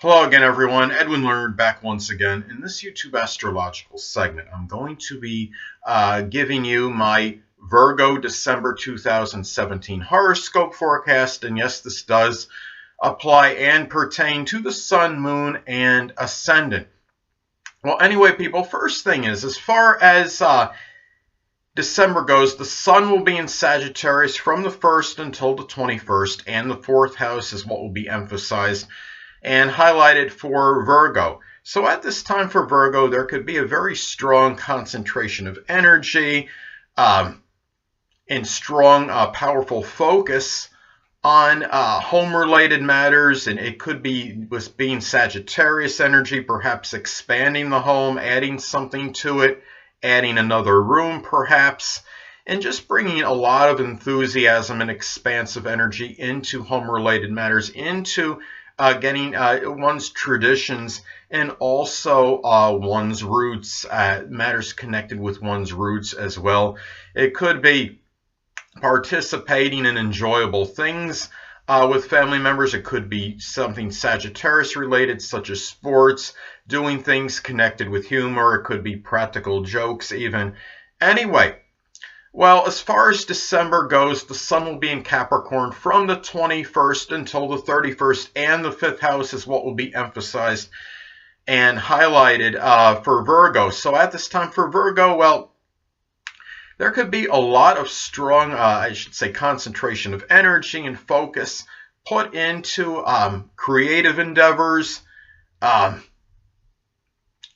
Hello again, everyone. Edwin Learnard back once again. In this YouTube astrological segment, I'm going to be giving you my Virgo December 2017 horoscope forecast. And yes, this does apply and pertain to the Sun, Moon, and Ascendant. Well, anyway, people, first thing is, as far as December goes, the Sun will be in Sagittarius from the 1st until the 21st, and the 4th house is what will be emphasized and highlighted for Virgo. So at this time for Virgo, there could be a very strong concentration of energy and strong, powerful focus on home-related matters, and it could be with being Sagittarius energy, perhaps expanding the home, adding something to it, adding another room perhaps, and just bringing a lot of enthusiasm and expansive energy into home-related matters, into getting one's traditions and also one's roots, matters connected with one's roots as well. It could be participating in enjoyable things with family members. It could be something Sagittarius related, such as sports, doing things connected with humor. It could be practical jokes even. Anyway, well, as far as December goes, the Sun will be in Capricorn from the 21st until the 31st, and the 5th house is what will be emphasized and highlighted for Virgo. So at this time for Virgo, well, there could be a lot of strong, I should say, concentration of energy and focus put into creative endeavors,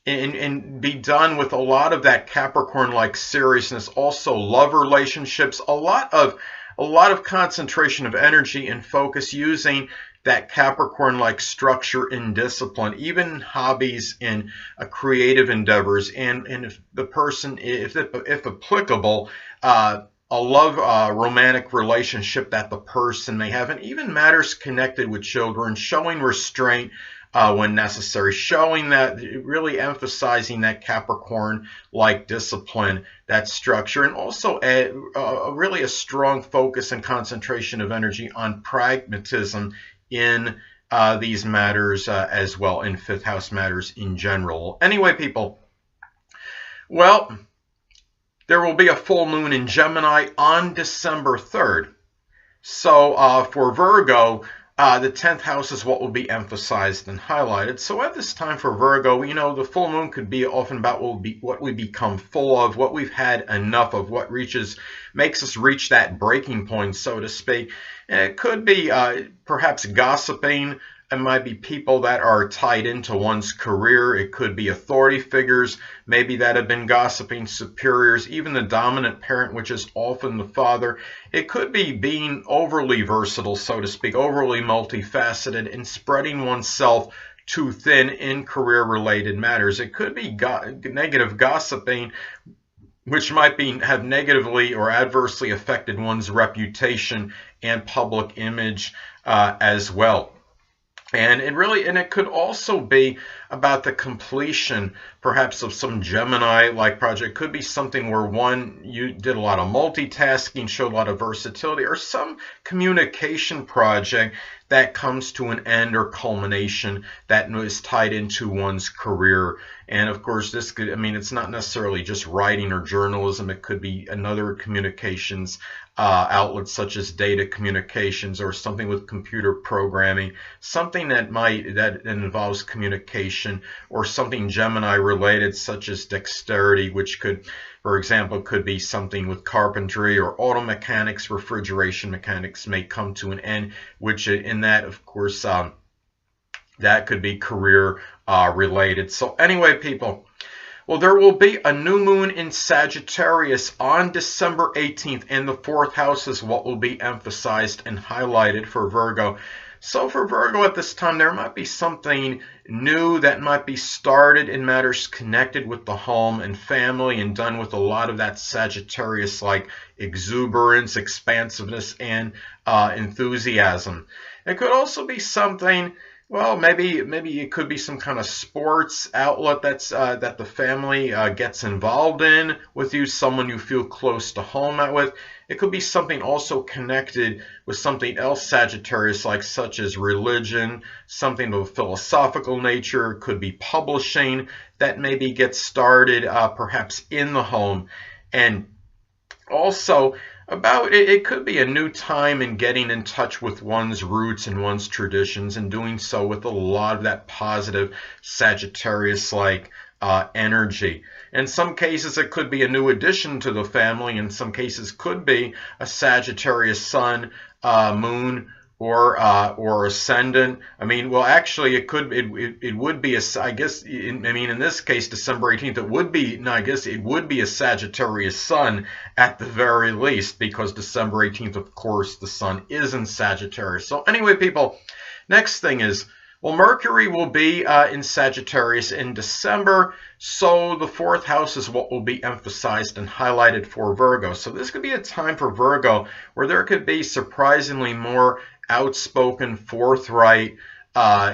and be done with a lot of that Capricorn-like seriousness. Also, love relationships, a lot of concentration of energy and focus using that Capricorn-like structure and discipline, even hobbies and creative endeavors, and if the person, if applicable, a love romantic relationship that the person may have, and even matters connected with children, showing restraint when necessary, showing that, really emphasizing that Capricorn-like discipline, that structure, and also really a strong focus and concentration of energy on pragmatism in these matters as well, in 5th house matters in general. Anyway, people, well, there will be a full moon in Gemini on December 3rd. So for Virgo, the 10th house is what will be emphasized and highlighted. So at this time for Virgo, you know, the full moon could be often about what we become full of, what we've had enough of, what makes us reach that breaking point, so to speak. And it could be perhaps gossiping. It might be people that are tied into one's career. It could be authority figures, maybe that have been gossiping, superiors, even the dominant parent, which is often the father. It could be being overly versatile, so to speak, overly multifaceted, and spreading oneself too thin in career-related matters. It could be negative gossiping, which might have negatively or adversely affected one's reputation and public image as well. And it could also be about the completion, perhaps, of some Gemini-like project. It could be something where you did a lot of multitasking, showed a lot of versatility, or some communication project that comes to an end or culmination that is tied into one's career. And of course, this could, it's not necessarily just writing or journalism. It could be another communications outlets, such as data communications, or something with computer programming, something that involves communication, or something Gemini related, such as dexterity, which could, for example, could be something with carpentry or auto mechanics, refrigeration mechanics may come to an end, which in that, of course, that could be career related. So anyway, people, well, there will be a new moon in Sagittarius on December 18th, and the 4th house is what will be emphasized and highlighted for Virgo. So for Virgo at this time, there might be something new that might be started in matters connected with the home and family, and done with a lot of that Sagittarius-like exuberance, expansiveness, and enthusiasm. It could also be something Well, maybe it could be some kind of sports outlet that the family gets involved in with you, someone you feel close to home at with. It could be something also connected with something else Sagittarius like, such as religion, something of a philosophical nature. It could be publishing that maybe gets started perhaps in the home. And also, about it could be a new time in getting in touch with one's roots and one's traditions, and doing so with a lot of that positive Sagittarius like energy. In some cases, it could be a new addition to the family. In some cases, could be a Sagittarius sun, moon, or ascendant. I mean, well, actually, it would be a, I guess, I mean, in this case, December 18th, it would be, no, I guess it would be a Sagittarius sun at the very least, because December 18th, of course, the sun is in Sagittarius. So anyway, people, next thing is, well, Mercury will be in Sagittarius in December, so the fourth house is what will be emphasized and highlighted for Virgo. So this could be a time for Virgo where there could be surprisingly more outspoken, forthright,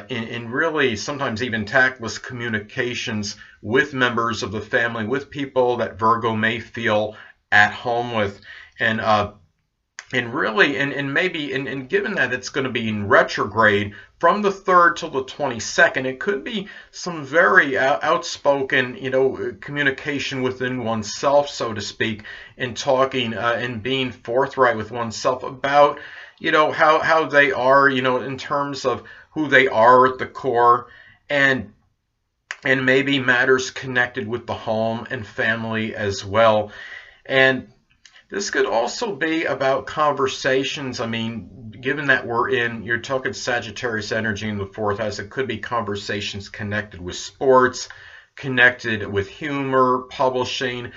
in really sometimes even tactless communications with members of the family, with people that Virgo may feel at home with. And really, and maybe, and given that it's going to be in retrograde from the 3rd till the 22nd, it could be some very outspoken, communication within oneself, so to speak, and talking and being forthright with oneself about, how they are, in terms of who they are at the core, and maybe matters connected with the home and family as well. And this could also be about conversations. I mean, given that you're talking Sagittarius energy in the fourth house, it could be conversations connected with sports, connected with humor, publishing,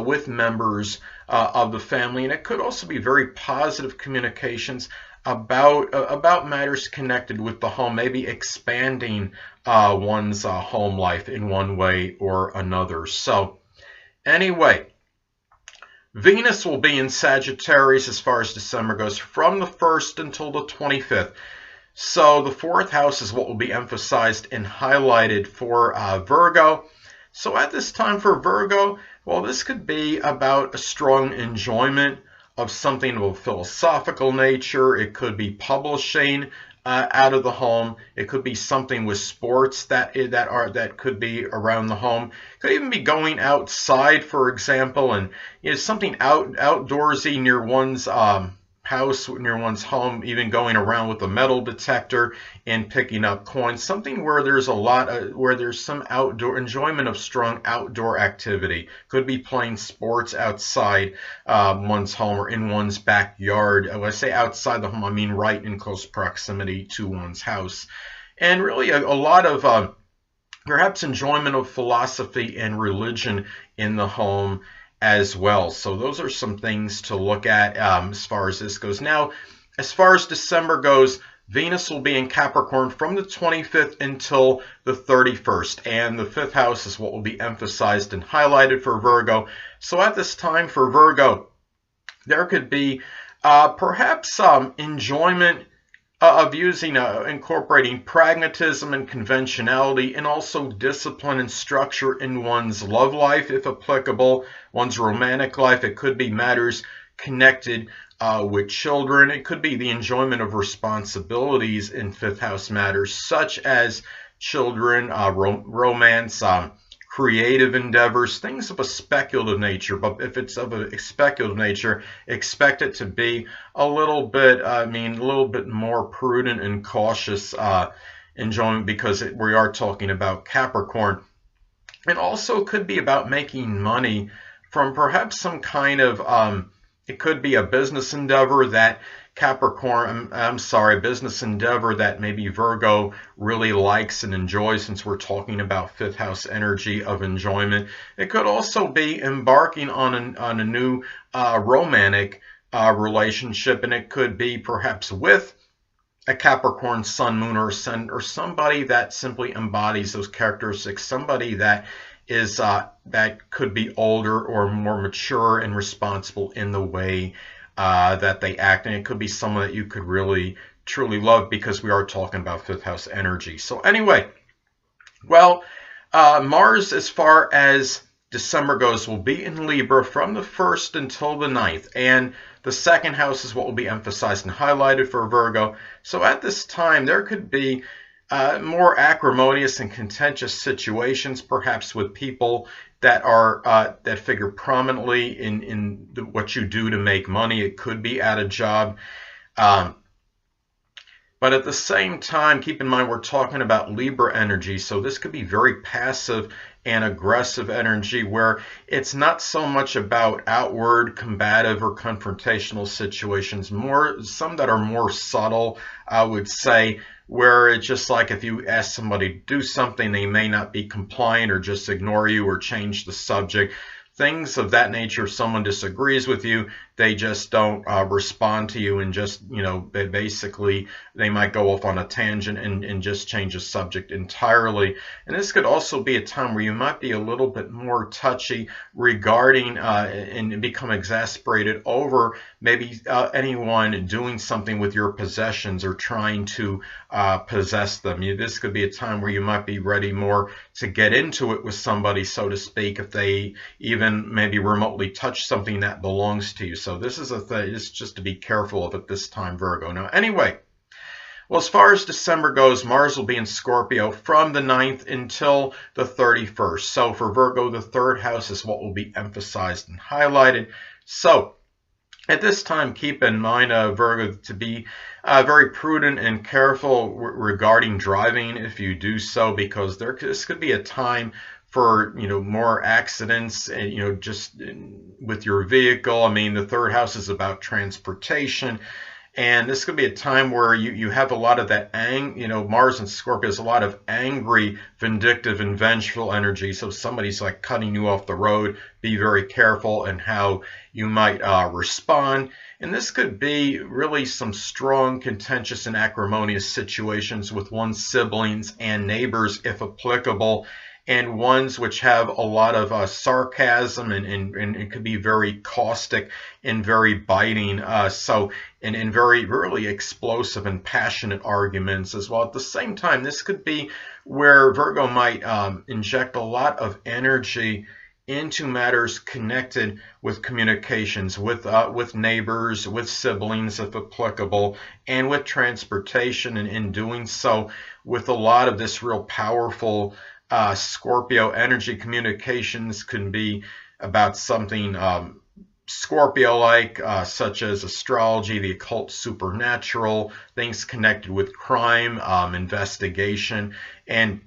with members of the family. And it could also be very positive communications about matters connected with the home, maybe expanding one's home life in one way or another. So anyway, Venus will be in Sagittarius as far as December goes from the 1st until the 25th. So the fourth house is what will be emphasized and highlighted for Virgo. So at this time for Virgo, well, this could be about a strong enjoyment of something of a philosophical nature. It could be publishing out of the home. It could be something with sports that could be around the home. It could even be going outside, for example, and something outdoorsy near one's house, near one's home, even going around with a metal detector and picking up coins. Something where there's where there's some outdoor enjoyment of strong outdoor activity. Could be playing sports outside one's home or in one's backyard. When I say outside the home, I mean right in close proximity to one's house. And really a lot of perhaps enjoyment of philosophy and religion in the home as well. So those are some things to look at as far as this goes. Now, as far as December goes, Venus will be in Capricorn from the 25th until the 31st, and the 5th house is what will be emphasized and highlighted for Virgo. So at this time for Virgo, there could be perhaps some enjoyment of incorporating pragmatism and conventionality, and also discipline and structure in one's love life, if applicable, one's romantic life. It could be matters connected with children. It could be the enjoyment of responsibilities in fifth house matters, such as children, romance, creative endeavors, things of a speculative nature. But if it's of a speculative nature, expect it to be a little bit, a little bit more prudent and cautious enjoyment, because we are talking about Capricorn. It also could be about making money from perhaps some kind of, it could be a business endeavor that business endeavor that maybe Virgo really likes and enjoys, since we're talking about fifth house energy of enjoyment. It could also be embarking on a new romantic relationship, and it could be perhaps with a Capricorn sun, moon, or ascendant, or somebody that simply embodies those characteristics, somebody that is that could be older or more mature and responsible in the way that they act. And it could be someone that you could really truly love, because we are talking about fifth house energy. So anyway, well, Mars, as far as December goes, will be in Libra from the 1st until the 9th. And the second house is what will be emphasized and highlighted for Virgo. So at this time, there could be more acrimonious and contentious situations, perhaps with people that are that figure prominently in what you do to make money. It could be at a job. But at the same time, keep in mind we're talking about Libra energy, so this could be very passive and aggressive energy, where it's not so much about outward combative or confrontational situations, more some that are more subtle, I would say, where it's just like if you ask somebody to do something, they may not be compliant or just ignore you or change the subject. Things of that nature. If someone disagrees with you, they just don't respond to you, and just, you know, basically they might go off on a tangent and just change the subject entirely. And this could also be a time where you might be a little bit more touchy regarding and become exasperated over maybe anyone doing something with your possessions or trying to possess them. This could be a time where you might be ready more to get into it with somebody, so to speak, if they even maybe remotely touch something that belongs to you. So this is a thing, it's just to be careful of at this time, Virgo. Now, anyway, well, as far as December goes, Mars will be in Scorpio from the 9th until the 31st. So for Virgo, the third house is what will be emphasized and highlighted. So at this time, keep in mind, Virgo, to be very prudent and careful regarding driving if you do so, because this could be a time for, you know, more accidents, and, you know, just with your vehicle. I mean, the third house is about transportation, and this could be a time where you have a lot of that Mars and Scorpio is a lot of angry, vindictive, and vengeful energy. So if somebody's like cutting you off the road, be very careful in how you might respond. And this could be really some strong, contentious, and acrimonious situations with one's siblings and neighbors, if applicable, and ones which have a lot of sarcasm and it could be very caustic and very biting, and very really explosive and passionate arguments as well. At the same time, this could be where Virgo might inject a lot of energy into matters connected with communications, with neighbors, with siblings, if applicable, and with transportation, and in doing so with a lot of this real powerful Scorpio energy. Communications can be about something Scorpio-like, such as astrology, the occult, supernatural, things connected with crime, investigation. And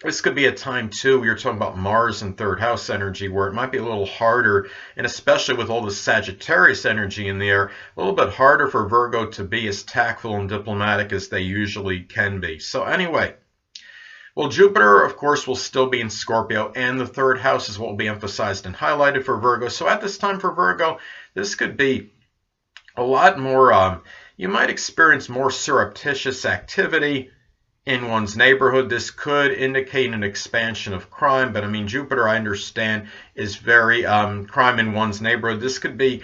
this could be a time, too, you're talking about Mars and third house energy, where it might be a little harder, and especially with all the Sagittarius energy in the air, a little bit harder for Virgo to be as tactful and diplomatic as they usually can be. So anyway, well, Jupiter, of course, will still be in Scorpio, and the third house is what will be emphasized and highlighted for Virgo. So at this time for Virgo, this could be a lot more, you might experience more surreptitious activity in one's neighborhood. This could indicate an expansion of crime, but I mean, Jupiter, I understand, is very crime in one's neighborhood. This could be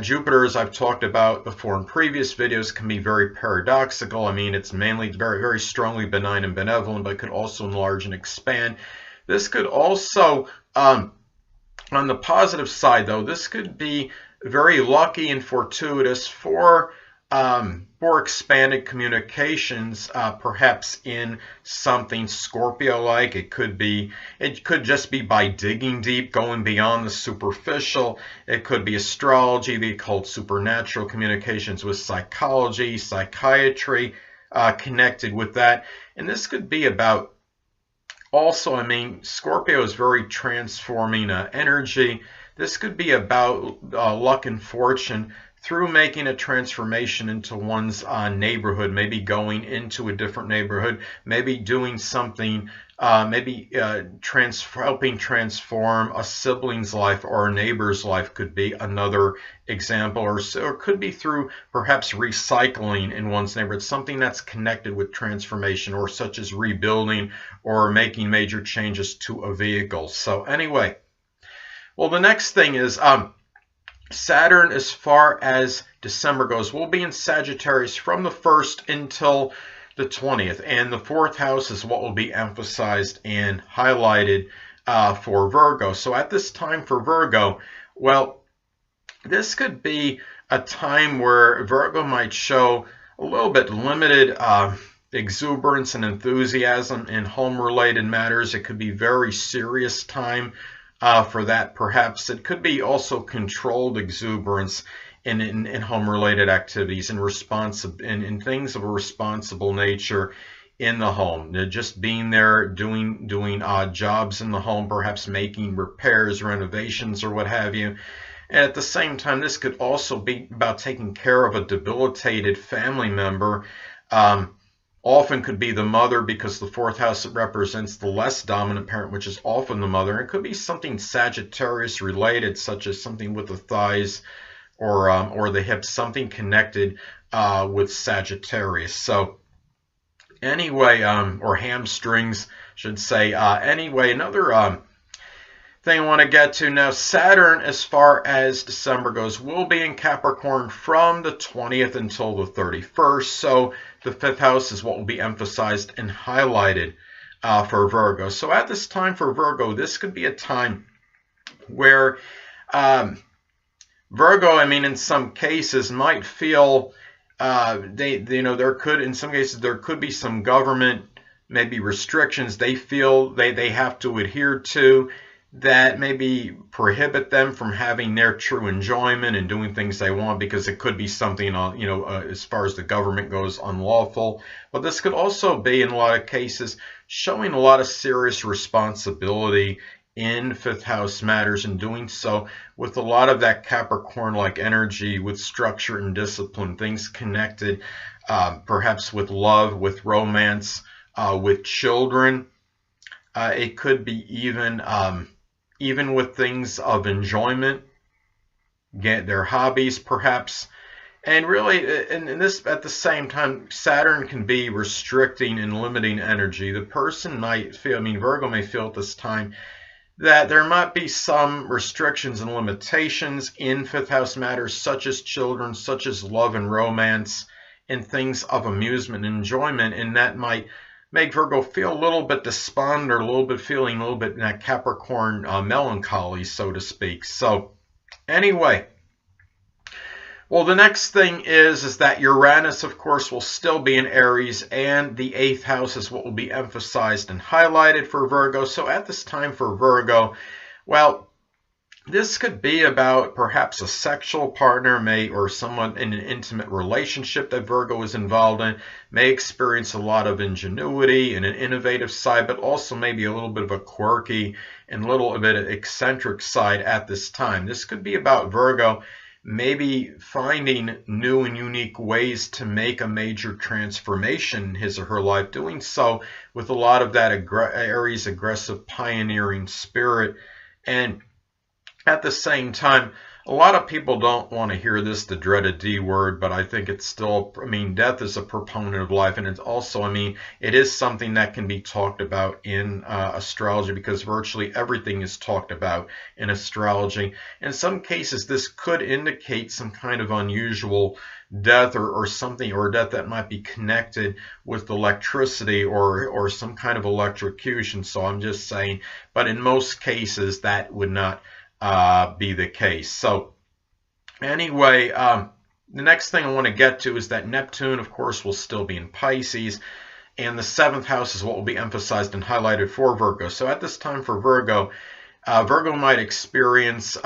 Jupiter, as I've talked about before in previous videos, can be very paradoxical. I mean, it's mainly very, very strongly benign and benevolent, but could also enlarge and expand. This could also, on the positive side, though, this could be very lucky and fortuitous for expanded communications, perhaps in something Scorpio-like. It could just be by digging deep, going beyond the superficial. It could be astrology, the occult, supernatural, communications with psychology, psychiatry, connected with that. And this could be about also, I mean, Scorpio is very transforming energy. This could be about luck and fortune through making a transformation into one's neighborhood, maybe going into a different neighborhood, maybe doing something, helping transform a sibling's life or a neighbor's life could be another example, or it could be through perhaps recycling in one's neighborhood, something that's connected with transformation, or such as rebuilding or making major changes to a vehicle. So anyway, well, the next thing is, Saturn, as far as December goes, will be in Sagittarius from the 1st until the 20th. And the 4th house is what will be emphasized and highlighted for Virgo. So at this time for Virgo, well, this could be a time where Virgo might show a little bit limited exuberance and enthusiasm in home-related matters. It could be very serious time for that, perhaps. It could be also controlled exuberance in home-related activities and in things of a responsible nature in the home. Just being there, doing jobs in the home, perhaps making repairs, renovations, or what have you. And at the same time, this could also be about taking care of a debilitated family member. Often could be the mother, because the 4th house represents the less dominant parent, which is often the mother. It could be something Sagittarius related, such as something with the thighs or the hips, something connected with Sagittarius. So anyway, or hamstrings, should say. Anyway, another thing I want to get to now, Saturn, as far as December goes, will be in Capricorn from the 20th until the 31st. So the 5th house is what will be emphasized and highlighted for Virgo. So at this time for Virgo, this could be a time where Virgo, I mean, in some cases might feel there could, in some cases, there could be some government, maybe restrictions they feel they have to adhere to, that maybe prohibit them from having their true enjoyment and doing things they want, because it could be something, as far as the government goes, unlawful. But this could also be, in a lot of cases, showing a lot of serious responsibility in 5th house matters, and doing so with a lot of that Capricorn-like energy, with structure and discipline, things connected perhaps with love, with romance, with children. It could be even with things of enjoyment, get their hobbies perhaps. And really, in this, at the same time, Saturn can be restricting and limiting energy. The person might feel, Virgo may feel at this time, that there might be some restrictions and limitations in 5th house matters, such as children, such as love and romance, and things of amusement and enjoyment, and that might make Virgo feel a little bit despondent, or feeling a little bit in that Capricorn melancholy, so to speak. So anyway, well, the next thing is that Uranus, of course, will still be in Aries, and the 8th house is what will be emphasized and highlighted for Virgo. So at this time for Virgo, well, this could be about perhaps a sexual partner, or someone in an intimate relationship that Virgo is involved in, may experience a lot of ingenuity and an innovative side, but also maybe a little bit of a quirky and a little bit of eccentric side at this time. This could be about Virgo maybe finding new and unique ways to make a major transformation in his or her life, doing so with a lot of that Aries aggressive pioneering spirit. And at the same time, a lot of people don't want to hear this, the dreaded D word, but I think it's still, death is a proponent of life, and it's also, it is something that can be talked about in astrology, because virtually everything is talked about in astrology. In some cases, this could indicate some kind of unusual death, or something, or death that might be connected with electricity or some kind of electrocution. So I'm just saying, but in most cases, that would not be the case. So anyway, the next thing I want to get to is that Neptune, of course, will still be in Pisces, and the 7th house is what will be emphasized and highlighted for Virgo. So at this time for Virgo, Virgo might experience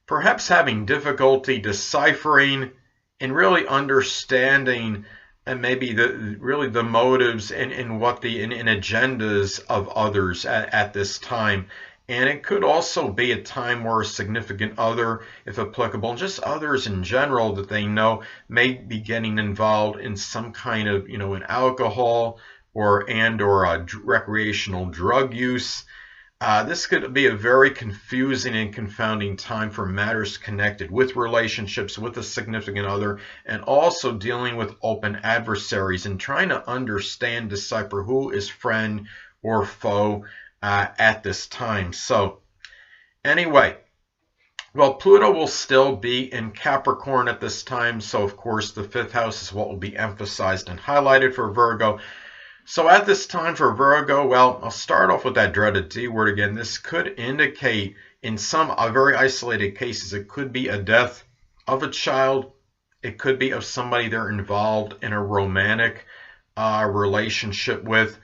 perhaps having difficulty deciphering and really understanding, and maybe the motives and what the agendas of others at this time. And it could also be a time where a significant other, if applicable, just others in general that they know, may be getting involved in some kind of, in alcohol or recreational drug use. This could be a very confusing and confounding time for matters connected with relationships with a significant other, and also dealing with open adversaries and trying to understand, decipher who is friend or foe at this time. So anyway, Well, Pluto will still be in Capricorn at this time, so of course the fifth house is what will be emphasized and highlighted for Virgo. So at this time for Virgo, well, I'll start off with that dreaded D word again. This could indicate, in some very isolated cases, it could be a death of a child. It could be of somebody they're involved in a romantic relationship with.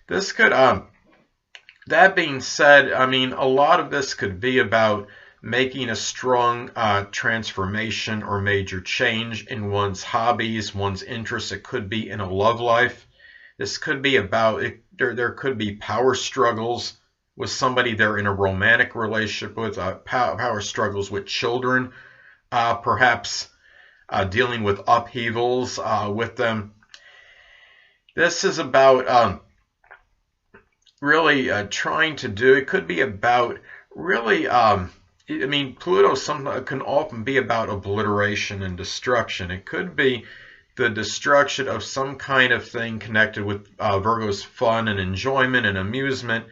This could, that being said, I mean, a lot of this could be about making a strong transformation or major change in one's hobbies, one's interests. It could be in a love life. This could be about, there could be power struggles with somebody they're in a romantic relationship with, power struggles with children, perhaps dealing with upheavals with them. This is about really trying to do, it could be about really, I mean, Pluto can often be about obliteration and destruction. It could be the destruction of some kind of thing connected with Virgo's fun and enjoyment and amusement,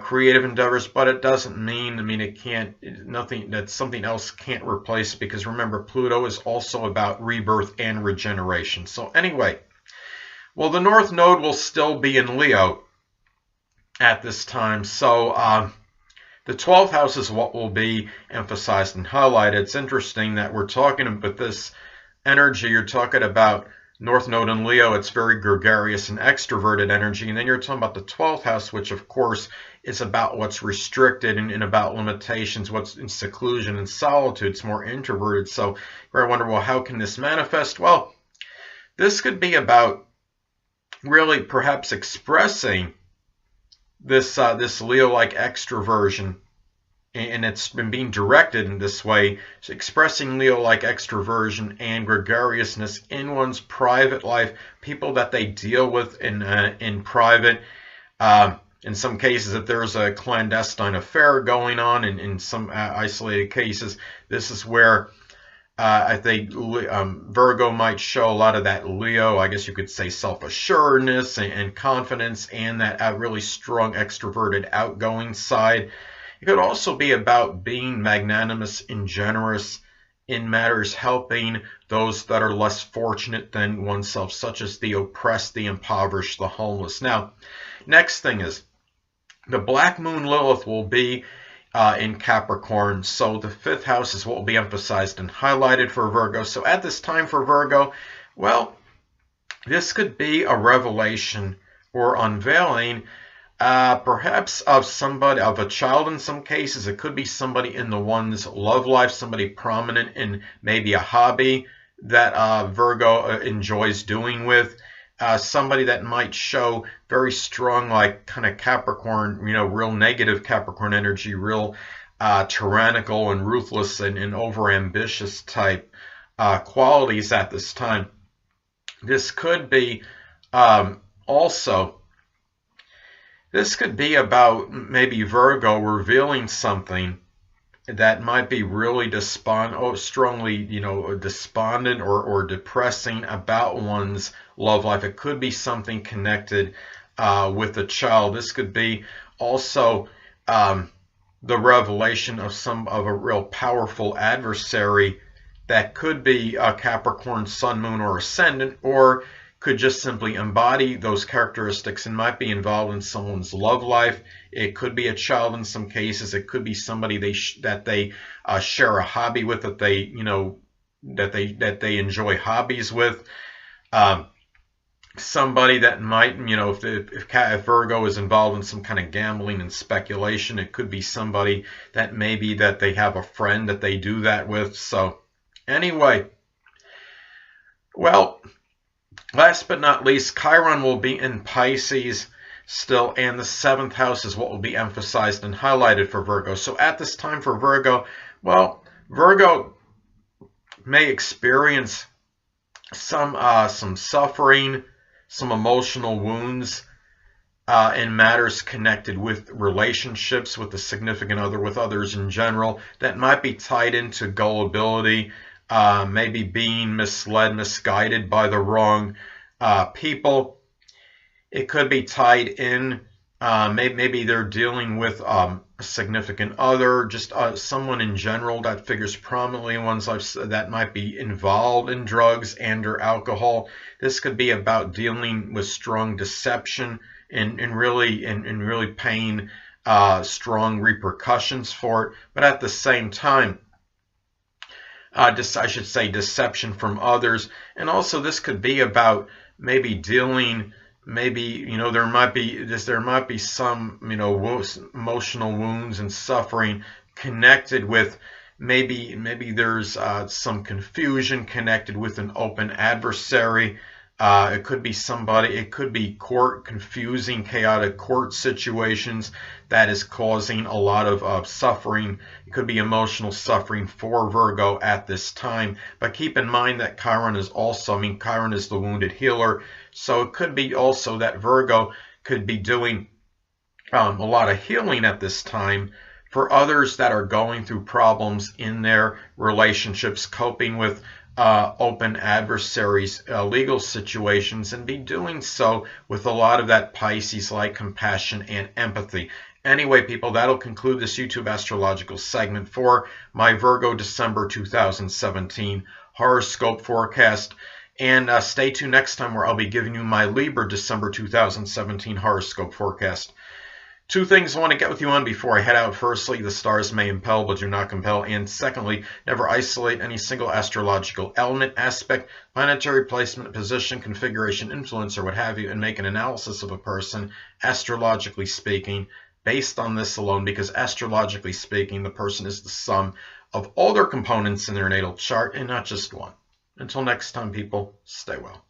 creative endeavors, but it doesn't mean, I mean, it can't, nothing that something else can't replace, because remember, Pluto is also about rebirth and regeneration. So anyway, well, the North Node will still be in Leo at this time. So the 12th house is what will be emphasized and highlighted. It's interesting that we're talking about this energy. You're talking about North Node in Leo. It's very gregarious and extroverted energy. And then you're talking about the 12th house, which of course is about what's restricted and about limitations, what's in seclusion and solitude. It's more introverted. So I wonder, well, how can this manifest? Well, this could be about really perhaps expressing this Leo-like extroversion, and it's been being directed in this way, so expressing Leo-like extroversion and gregariousness in one's private life, people that they deal with in private. In some cases, if there's a clandestine affair going on, and in some isolated cases, this is where I think Virgo might show a lot of that Leo, I guess you could say, self-assuredness and confidence, and that really strong extroverted outgoing side. It could also be about being magnanimous and generous in matters helping those that are less fortunate than oneself, such as the oppressed, the impoverished, the homeless. Now, next thing is the Black Moon Lilith will be in Capricorn. So the fifth house is what will be emphasized and highlighted for Virgo. So at this time for Virgo, well, this could be a revelation or unveiling, perhaps of somebody, of a child in some cases. It could be somebody in the one's love life, somebody prominent in maybe a hobby that Virgo enjoys doing with. Somebody that might show very strong, like kind of Capricorn, you know, real negative Capricorn energy, real tyrannical and ruthless and overambitious type qualities at this time. This could be also, this could be about maybe Virgo revealing something that might be really strongly, you know, despondent or depressing about one's love life. It could be something connected with a child. This could be also the revelation of a real powerful adversary that could be a Capricorn, Sun, Moon, or Ascendant, or could just simply embody those characteristics and might be involved in someone's love life. It could be a child in some cases. It could be somebody that they share a hobby with, that they, you know, that they enjoy hobbies with. Somebody that might, you know, if Virgo is involved in some kind of gambling and speculation, it could be somebody that maybe that they have a friend that they do that with. So anyway, well, last but not least, Chiron will be in Pisces still, and the seventh house is what will be emphasized and highlighted for Virgo. So at this time for Virgo, well, Virgo may experience some suffering, some emotional wounds in matters connected with relationships with the significant other, with others in general, that might be tied into gullibility, maybe being misled, misguided by the wrong people. It could be tied in Maybe they're dealing with a significant other, just someone in general that figures prominently in one's life that might be involved in drugs and or alcohol. This could be about dealing with strong deception and really paying strong repercussions for it. But at the same time, I should say deception from others. And also this could be about maybe dealing, maybe, there might be some, emotional wounds and suffering connected with maybe there's some confusion connected with an open adversary. It could be somebody, it could be confusing, chaotic court situations that is causing a lot of suffering. It could be emotional suffering for Virgo at this time. But keep in mind that Chiron is also, Chiron is the wounded healer. So it could be also that Virgo could be doing a lot of healing at this time for others that are going through problems in their relationships, coping with open adversaries, legal situations, and be doing so with a lot of that Pisces-like compassion and empathy. Anyway, people, that'll conclude this YouTube astrological segment for my Virgo December 2017 horoscope forecast. And stay tuned next time where I'll be giving you my Libra December 2017 horoscope forecast. Two things I want to get with you on before I head out. Firstly, the stars may impel but do not compel. And secondly, never isolate any single astrological element, aspect, planetary placement, position, configuration, influence, or what have you, and make an analysis of a person, astrologically speaking, based on this alone, because astrologically speaking, the person is the sum of all their components in their natal chart and not just one. Until next time, people, stay well.